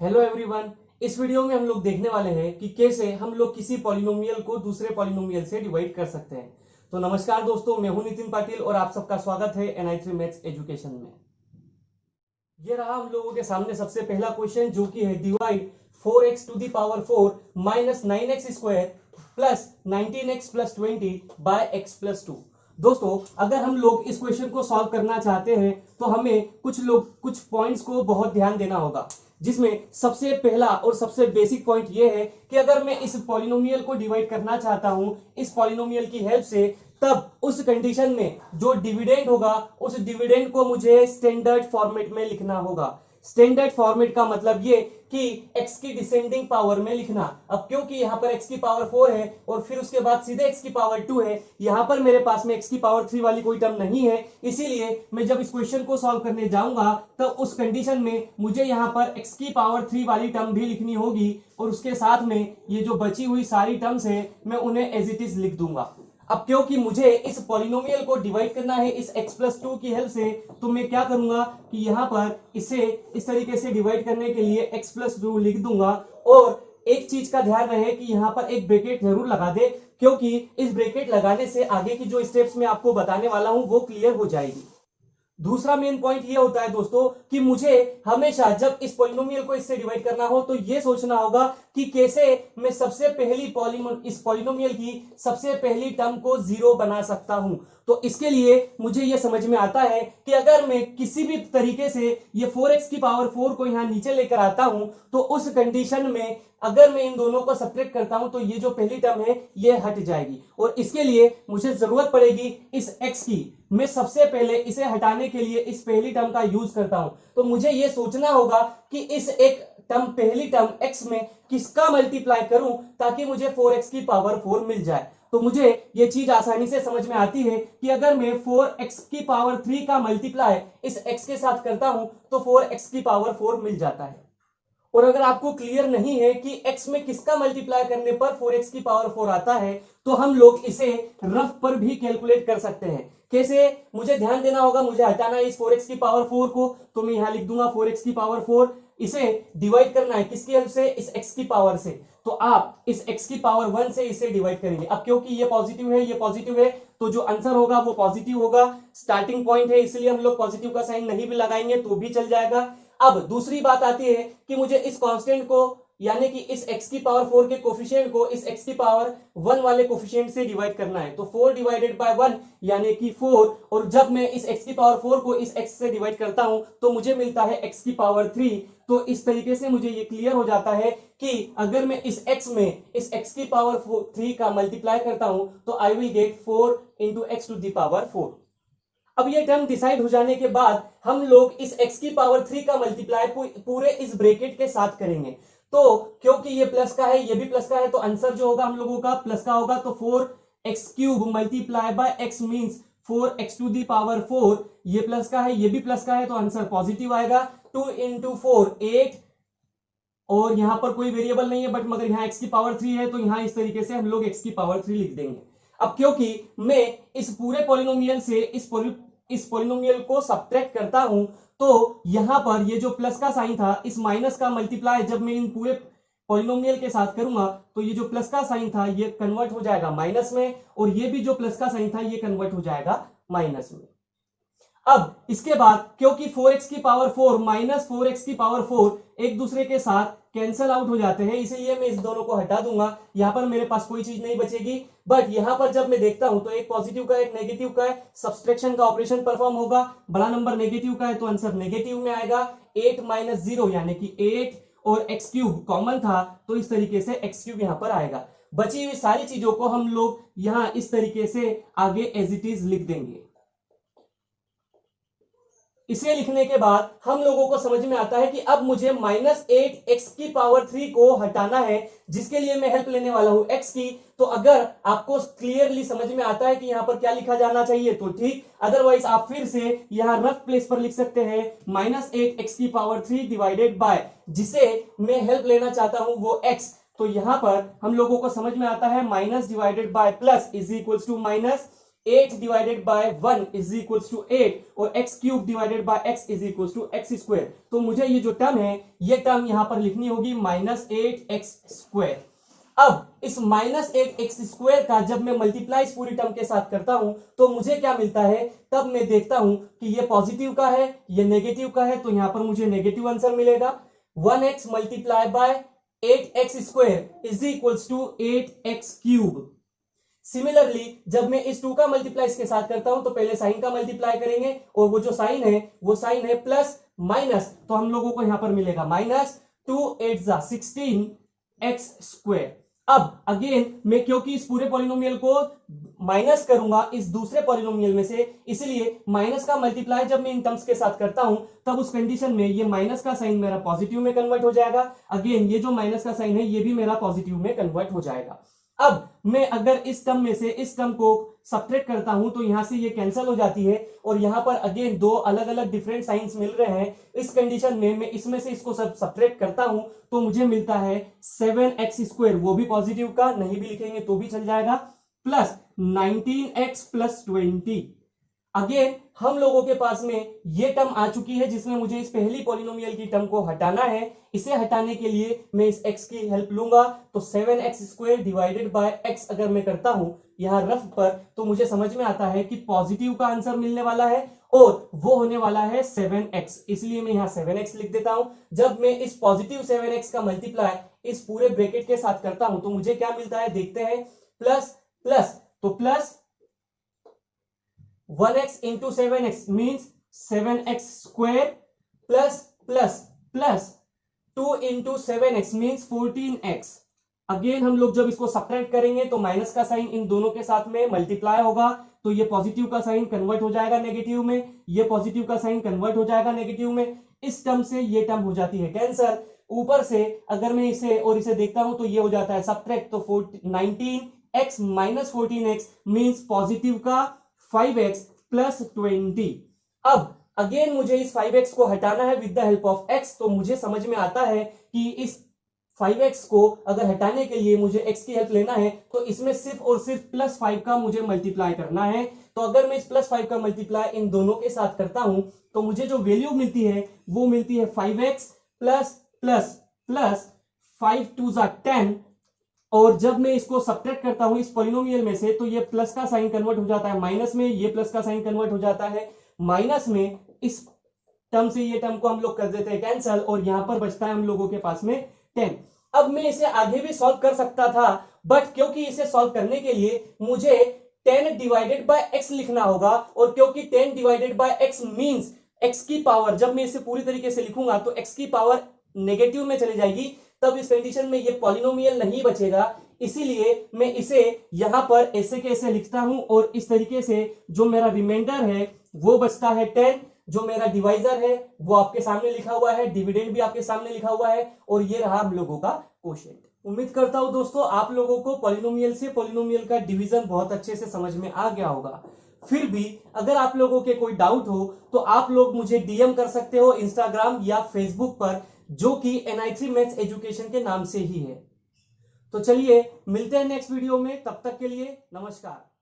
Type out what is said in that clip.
Hello everyone. इस video में हम लोग देखने वाले हैं कि कैसे हम लोग किसी पॉलिनोमियल को दूसरे पॉलिनोमियल से डिवाइड कर सकते हैं। तो नमस्कार दोस्तों, मैं हूं नितिन पाटिल और आप सबका स्वागत है NI3 मैथ्स एजुकेशन में। ये रहा हम लोगों के सामने सबसे पहला क्वेश्चन, जो कि है divide 4x to the power 4 minus 9x square plus 19x plus 20 by x plus 2। दोस्तों, अगर हम लोग इस क्वेश्चन को सॉल्व करना चाहते हैं तो हमें कुछ पॉइंट्स को बहुत ध्यान देना होगा, जिसमें सबसे पहला और सबसे बेसिक पॉइंट यह है कि अगर मैं इस पॉलिनोमियल को डिवाइड करना चाहता हूं इस पॉलिनोमियल की हेल्प से, तब उस कंडीशन में जो डिविडेंड होगा उस डिविडेंड को मुझे स्टैंडर्ड फॉर्मेट में लिखना होगा। स्टैंडर्ड फॉर्मेट का मतलब ये कि x की डिसेंडिंग पावर में लिखना। अब क्योंकि यहां पर x की पावर 4 है और फिर उसके बाद सीधे x की पावर 2 है, यहां पर मेरे पास में x की पावर 3 वाली कोई टर्म नहीं है, इसीलिए मैं जब इस क्वेश्चन को सॉल्व करने जाऊंगा तो उस कंडीशन में मुझे यहां पर x की पावर 3 वाली टर्म भी लिखनी होगी और उसके साथ में ये जो बची हुई सारी टर्म्स है मैं उन्हें एज इट इज लिख दूंगा। अब क्योंकि मुझे इस पॉलिनोमियल को डिवाइड करना है इस x प्लस 2 की हेल्प से, तो मैं क्या करूंगा कि यहां पर इसे इस तरीके से डिवाइड करने के लिए x प्लस 2 लिख दूंगा। और एक चीज का ध्यान रहे कि यहां पर एक ब्रैकेट जरूर लगा दे, क्योंकि इस ब्रैकेट लगाने से आगे की जो स्टेप्स मैं आपको बताने वाला हूं वो क्लियर हो जाएगी। दूसरा मेन पॉइंट ये होता है दोस्तों कि मुझे हमेशा जब इस पॉलिनोमियल को इससे डिवाइड करना हो तो ये सोचना होगा कि कैसे मैं सबसे पहली इस पॉलिनोमियल की सबसे पहली टर्म को जीरो बना सकता हूं। तो इसके लिए मुझे ये समझ में आता है कि अगर मैं किसी भी तरीके से ये 4x की पावर 4 को यहां नीचे लेकर आता हूं तो उस कंडीशन में अगर मैं इन दोनों को सब्ट्रैक्ट करता हूं तो ये जो पहली टर्म है ये हट जाएगी और इसके लिए मुझे जरूरत पड़ेगी इस x की। मैं सबसे पहले इसे हटाने के लिए इस पहली टर्म का यूज करता हूं, तो मुझे यह सोचना होगा कि इस एक टर्म पहली टर्म x में किसका मल्टीप्लाई करूं ताकि मुझे 4x की पावर 4 मिल जाए। तो मुझे यह चीज आसानी से समझ में आती है कि अगर मैं 4x की पावर 3 का मल्टीप्लाई इस x के साथ करता हूं तो 4x की पावर 4 मिल जाता है। और अगर आपको क्लियर नहीं है कि x में किसका मल्टीप्लाई करने पर 4x की पावर 4 आता है, तो हम लोग इसे रफ पर भी कैलकुलेट कर सकते हैं। कैसे? मुझे ध्यान देना होगा, मुझे हटाना है इस 4x की पावर 4 को, तो मैं यहां लिख दूंगा 4x की पावर 4। इसे डिवाइड करना है किसकी हेल्प से? इस x की पावर से। तो आप इस x की पावर 1 से इसे डिवाइड करेंगे। अब क्योंकि ये पॉजिटिव है, ये पॉजिटिव है, तो जो आंसर होगा वो पॉजिटिव होगा। स्टार्टिंग पॉइंट है इसलिए हम लोग पॉजिटिव का साइन नहीं भी लगाएंगे तो भी चल जाएगा। अब दूसरी बात आती है कि मुझे इस कांस्टेंट को यानी कि इस x की पावर 4 के कोफिशिएंट को इस x की पावर 1 वाले कोफिशिएंट से डिवाइड करना है। तो 4 डिवाइडेड बाय 1 यानी कि 4, और जब मैं इस x की पावर 4 को इस x से डिवाइड करता हूं तो मुझे मिलता है x की पावर 3। तो इस तरीके से मुझे ये क्लियर हो जाता है कि अगर मैं इस x में इस x की पावर 3 का मल्टीप्लाई करता हूं तो I will get 4 into x to the power 4। अब ये टर्म डिसाइड हो जाने के बाद हम लोग इस x की पावर 3 का मल्टीप्लाई पूरे इस ब्रैकेट के साथ करेंगे। तो क्योंकि ये प्लस का है, ये भी प्लस का है, तो आंसर जो होगा हम लोगों का प्लस का होगा। तो 4x cube multiply by x means 4x to the power 4। ये प्लस का है, ये भी प्लस का है, तो आंसर पॉजिटिव आएगा। 2 इंटू 4 8, और यहां पर कोई वेरिएबल नहीं है बट मगर यहां x की पावर 3 है, तो यहां इस तरीके से हम लोग x की पावर 3 लिख देंगे। अब क्योंकि मैं इस पूरे पॉलिनोमियल से इस पॉलिनोमियल को सब्ट्रैक्ट करता हूं, तो यहां पर ये जो प्लस का साइन था इस माइनस का मल्टीप्लाई जब मैं इन पूरे पॉलिनोमियल के साथ करूंगा तो ये जो प्लस का साइन था ये कन्वर्ट हो जाएगा माइनस में, और ये भी जो प्लस का साइन था ये कन्वर्ट हो जाएगा माइनस में। अब इसके बाद क्योंकि 4x की पावर 4 माइनस 4x की पावर 4 एक दूसरे के साथ कैंसल आउट हो जाते हैं, इसलिए मैं इस दोनों को हटा दूंगा। यहां पर मेरे पास कोई चीज नहीं बचेगी। बट यहां पर जब मैं देखता हूं तो एक पॉजिटिव का एक नेगेटिव का है, सब्सट्रैक्शन का ऑपरेशन परफॉर्म होगा। बड़ा नंबर नेगेटिव का है तो आंसर नेगेटिव में आएगा। 8 माइनस 0 यानी कि 8, और एक्स क्यूब कॉमन था तो इस तरीके से एक्स क्यूब यहां पर आएगा। बची हुई सारी चीजों को हम लोग यहां इस तरीके से आगे एज इट इज लिख देंगे। इसे लिखने के बाद हम लोगों को समझ में आता है कि अब मुझे -8 x की पावर 3 को हटाना है, जिसके लिए मैं हेल्प लेने वाला हूं x की। तो अगर आपको क्लियरली समझ में आता है कि यहां पर क्या लिखा जाना चाहिए तो ठीक, अदरवाइज आप फिर से यहां रफ प्लेस पर लिख सकते हैं -8 x की पावर 3 डिवाइडेड बाय, जिसे मैं हेल्प लेना चाहता हूं वो x। तो यहां पर हम लोगों को समझ में आता है minus divided by plus is equal to minus 8 divided by 1 is equal to 8 और x cube divided by x is equal to x square. तो मुझे ये जो टर्म है ये टर्म यहां पर लिखनी होगी -8x स्क्वायर। अब इस -8x स्क्वायर का जब मैं मल्टीप्लाई इस पूरी टर्म के साथ करता हूं तो मुझे क्या मिलता है, तब मैं देखता हूं कि ये पॉजिटिव का है ये नेगेटिव का है, तो यहां पर मुझे नेगेटिव आंसर मिलेगा। 1x multiply by 8x square is equal to 8x cube. Similarly जब मैं इस 2 का मल्टीप्लाई इसके साथ करता हूं तो पहले साइन का मल्टीप्लाई करेंगे और वो जो साइन है वो साइन है प्लस माइनस, तो हम लोगों को यहां पर मिलेगा -2 8 16 एक्स स्क्वायर। अब अगेन मैं क्योंकि इस पूरे पॉलिनोमियल को माइनस करूंगा इस दूसरे पॉलिनोमियल में से, इसलिए माइनस का मल्टीप्लाई जब मैं इन टर्म्स के साथ करता हूं तब उस कंडीशन में ये माइनस का साइन मेरा पॉजिटिव में कन्वर्ट हो जाएगा। अगेन ये जो माइनस का साइन है ये भी मेरा पॉजिटिव में कन्वर्ट हो जाएगा। अब मैं अगर इस टर्म में से इस टर्म को सब्ट्रैक्ट करता हूं तो यहां से ये कैंसिल हो जाती है और यहां पर अगेन दो अलग अलग डिफरेंट साइंस मिल रहे हैं। इस कंडीशन में मैं इसमें से इसको सब सब्ट्रैक्ट करता हूं तो मुझे मिलता है 7x स्क्वायर, वो भी पॉजिटिव का, नहीं भी लिखेंगे तो भी चल जाएगा, प्लस 19x प्लस 20। अगेन हम लोगों के पास में ये टर्म आ चुकी है जिसमें मुझे इस पहली पॉलिनोमियल की टर्म को हटाना है। इसे हटाने के लिए मैं इस x की हेल्प लूंगा, तो 7x square divided by x अगर मैं करता हूं यहां रफ पर तो मुझे समझ में आता है कि पॉजिटिव का आंसर मिलने वाला है और वो होने वाला है 7x, इसलिए मैं यहां 7x लिख देता हूं। जब मैं इस पॉजिटिव 7x का मल्टीप्लाई इस पूरे ब्रैकेट के साथ करता हूं तो मुझे क्या मिलता है देखते हैं, प्लस प्लस, तो plus 1x into 7x means 7x square plus plus plus 2 into 7x means 14x। Again हम लोग जब इसको सब्ट्रैक्ट करेंगे तो माइनस का साइन इन दोनों के साथ में मल्टीप्लाई होगा तो ये पॉजिटिव का साइन कन्वर्ट हो जाएगा नेगेटिव में, ये पॉजिटिव का साइन कन्वर्ट हो जाएगा नेगेटिव में, इस टर्म से ये टर्म हो जाती है कैंसर। ऊपर से अगर मैं इसे और इसे देखता हूं तो ये हो जाता है सब्ट्रैक्ट, तो 19x minus 14x means positive का 5x प्लस 20। अब अगेन मुझे इस 5x को हटाना है with the help of x, तो मुझे समझ में आता है कि इस 5x को अगर हटाने के लिए मुझे x की हेल्प लेना है तो इसमें सिर्फ और सिर्फ +5 का मुझे मल्टीप्लाई करना है। तो अगर मैं इस +5 का मल्टीप्लाई इन दोनों के साथ करता हूं तो मुझे जो वैल्यू मिलती है वो मिलती है 5x प्लस प्लस प्लस 5 2 10, और जब मैं इसको सब्ट्रैक्ट करता हूं इस पॉलिनोमियल में से तो ये प्लस का साइन कन्वर्ट हो जाता है माइनस में, ये प्लस का साइन कन्वर्ट हो जाता है माइनस में, इस टर्म से ये टर्म को हम लोग कर देते हैं कैंसिल और यहां पर बचता है हम लोगों के पास में 10। अब मैं इसे आगे भी सॉल्व कर सकता था बट क्योंकि इसे सॉल्व करने के लिए मुझे 10 डिवाइडेड बाय x लिखना होगा और क्योंकि 10 divided by x means x की पावर, जब मैं इसे पूरी तरीके से लिखूंगा तो x की पावर नेगेटिव में चली जाएगी, तब इस कंडीशन में ये पॉलिनोमियल नहीं बचेगा। इसीलिए मैं इसे यहां पर ऐसे के ऐसे लिखता हूं और इस तरीके से जो मेरा रिमाइंडर है वो बचता है 10, जो मेरा डिवाइजर है वो आपके सामने लिखा हुआ है, डिविडेंड भी आपके सामने लिखा हुआ है और ये रहा हम लोगों का क्वोशिएंट। उम्मीद करता हूं दोस्तों आप लोगों को पॉलिनोमियल से पॉलिनोमियल का डिवीजन बहुत अच्छे से समझ में आ गया होगा। फिर भी अगर आप लोगों के कोई डाउट हो तो आप लोग मुझे डीएम कर सकते हो इंस्टाग्राम या फेसबुक पर, जो कि NI3 मैथ्स एजुकेशन के नाम से ही है। तो चलिए मिलते हैं नेक्स्ट वीडियो में, तब तक के लिए नमस्कार।